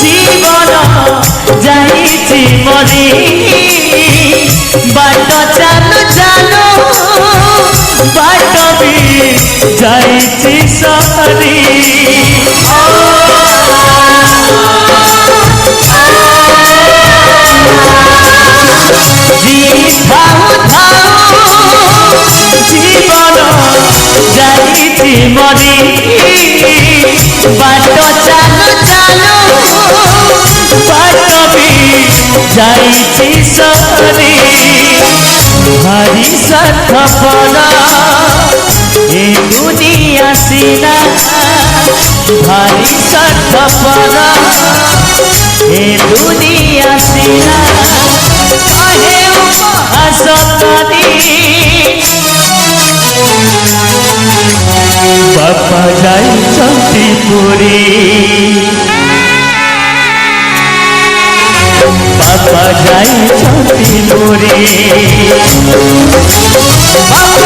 जीवन जाइछि मरी बाट चालू चालू बाट भी जाइछि सरी जीवन जाइछि मरी बाट चालू चालू बाट भी जाइछि सरी भारी स्वार्थपर ए दुनिया सीना भारी स्वार्थपर ए दुनिया सीना कहे उपहास करी बापा जाइछन्ति पुरी बापा जाइछन्ति पुरी बापा